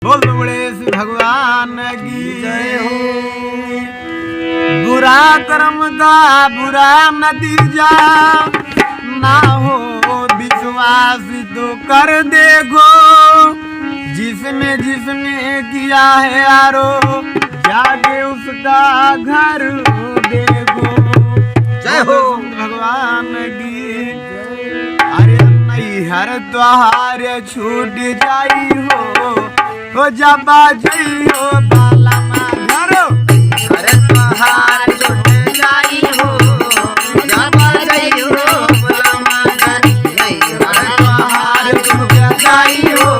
बोल गणेश भगवान की जय हो। बुरा कर्म का बुरा नतीजा ना हो विश्वास तो कर देखो, जिसने जिसने किया है यारो जाके उसका घर देखो। जय हो भगवान की। अरे नहीं हर त्योहार छूट जाई हो जब जइयो बाला घरो। हर त्योहार छूट जाई हो जब जइयो बाला घर। नहीं हर त्योहार छूट जाई हो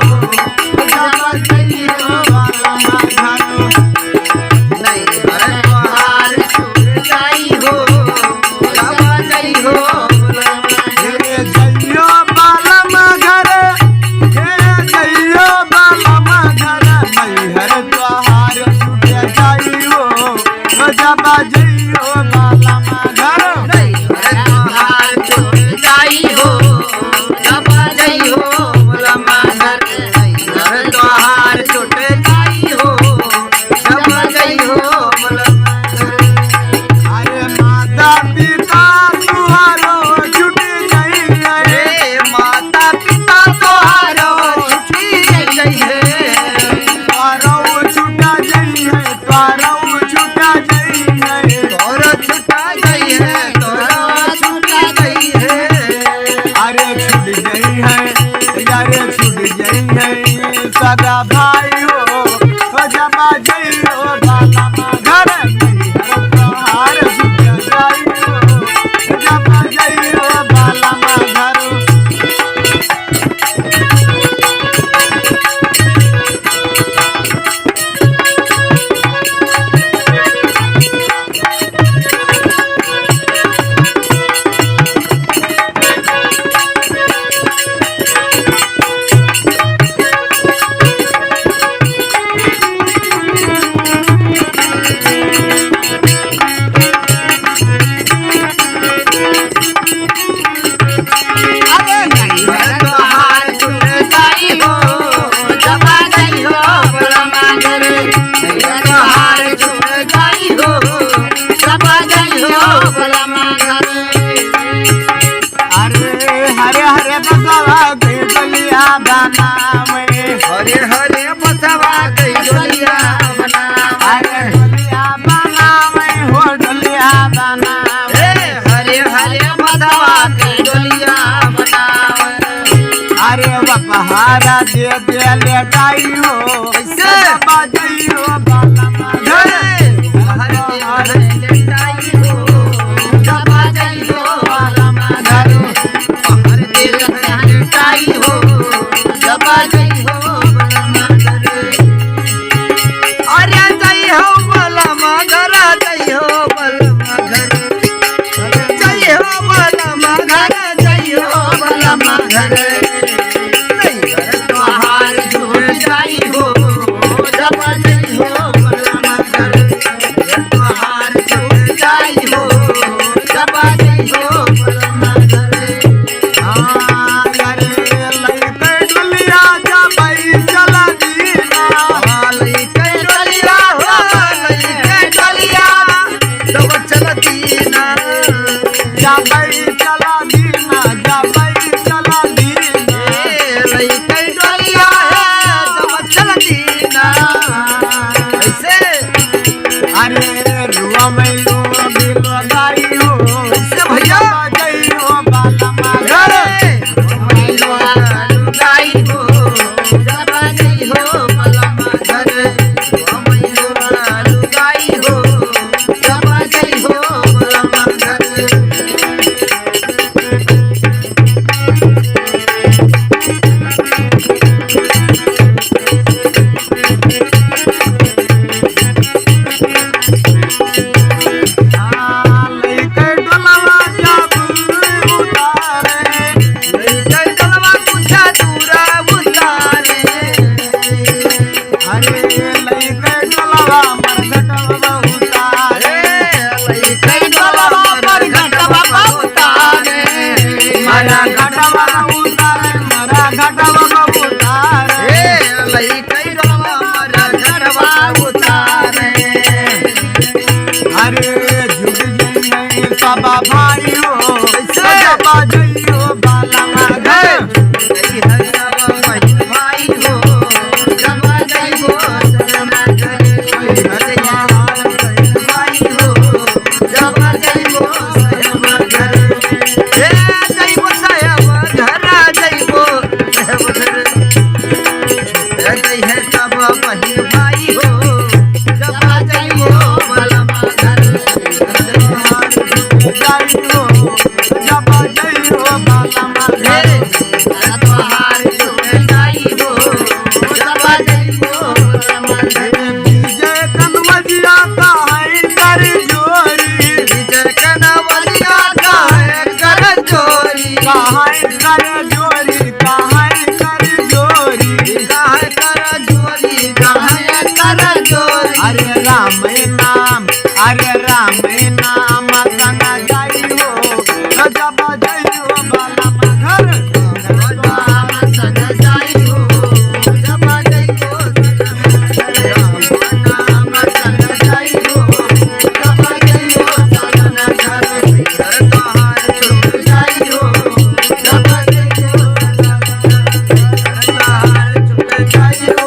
जब जइयो बाला घरो। नहीं हर त्योहार छूट जाई हो जब जइयो सदा भाई हो जब जइयो बाला घर। त्योहार छूट जाई हो जब जइयो बाला घर। हरे हरे बसवा के डोलिया बनावे। डोलिया बनावे हो डोलिया बनावे। हरे हरे बसवा के डोलिया बनावे। अरे बपहारा दे दे लेटाई हो कैसे बाजइयो बाला हरे हरे लेटाई हो जब जइयो बाला घर। हरे हरे लेटाई हो जब जइयो घटवा उतारे मरा घटवा उतारे। लई कई जय है सब बहिन भाई हो जब जय हो बलमा घर तोहार छूट जाई हो जब जई हो बालमा घर तोहार छूट जाई हो जब जय हो बलमा घर विजय कनवजिया का है कर जोरी विजय कनवलिया का है कर चोरी का है कर जोरी का है कर जोरी काहे कर चोरी काहे कर चोरी अरे राम नाम संग जाई हो जब जई हो बालमा घर राम संग जाई हो जब जय हो राम संग जाई हो जब जय हो सगन घर तोहार छूट जाई हो जब जय हो तोहार छूट जाई हो